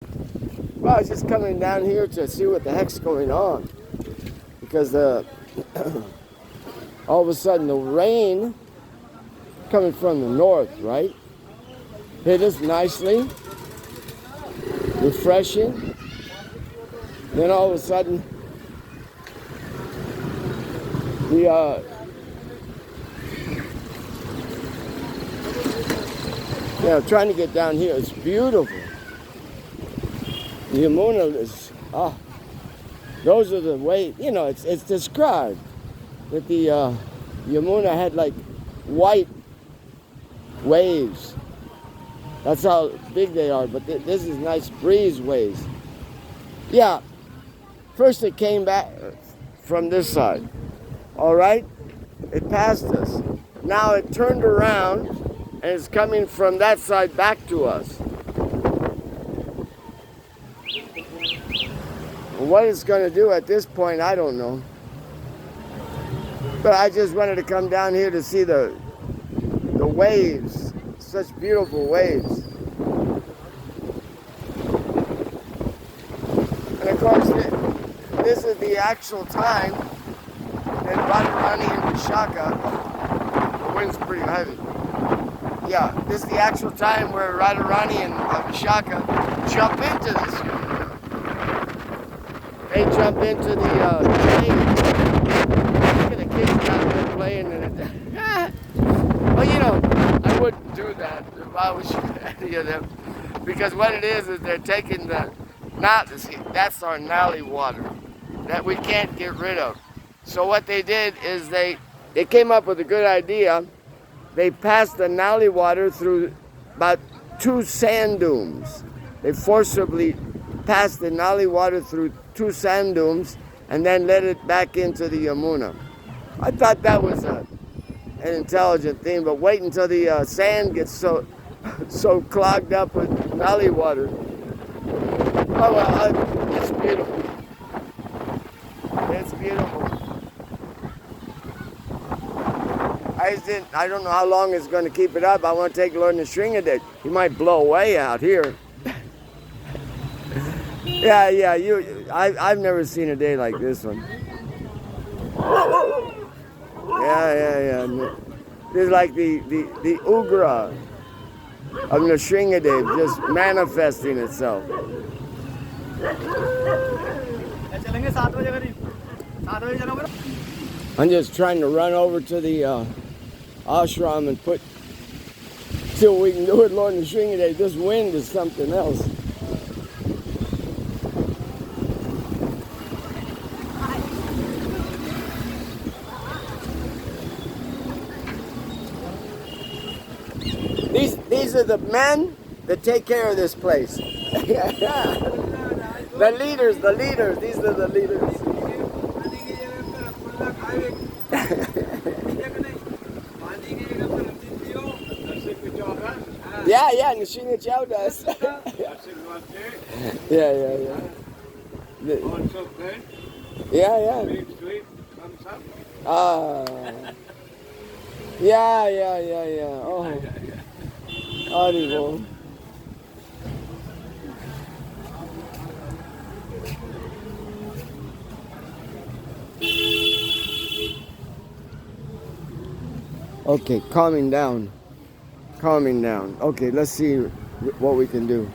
Well, I was just coming down here to see what the heck's going on. Because all of a sudden the rain coming from the north, right? Hit us nicely, refreshing. Then all of a sudden, trying to get down here. It's beautiful. The Yamuna is, those are the way, it's described that the Yamuna had like white waves. That's how big they are, but this is nice breeze waves. Yeah, first it came back from this side, all right? It passed us. Now it turned around and it's coming from that side back to us. What it's going to do at this point, I don't know. But I just wanted to come down here to see the waves, such beautiful waves. And of course, this is the actual time in Radharani and Vishaka. The wind's pretty heavy. Yeah, this is the actual time where Radharani and Vishaka jump into this. They jump into the cave. Look at the kids down there playing in it. Well, I wouldn't do that if I was any of them. Because what it is they're taking that's our Nali water that we can't get rid of. So what they did is they came up with a good idea. They passed the Nali water through about 2 sand dunes. They forcibly passed the Nali water through 2 sand dunes and then let it back into the Yamuna. I thought that was an intelligent thing, but wait until the sand gets so clogged up with Nali water. Oh well, it's beautiful. It's beautiful. I don't know how long it's going to keep it up. I want to take Lord Nrsingadev. He might blow away out here. Yeah. I've never seen a day like this one. Yeah. This is like the Ugra of Nrsingadev just manifesting itself. I'm just trying to run over to the ashram and see what we can do with Lord Nrsingadev. This wind is something else. These are the men that take care of this place. The leaders. These are the leaders. Yeah, Nrsinga Chow does. Yeah. Yeah. Yeah. Oh. Horrible. Okay, calming down. Okay, let's see what we can do.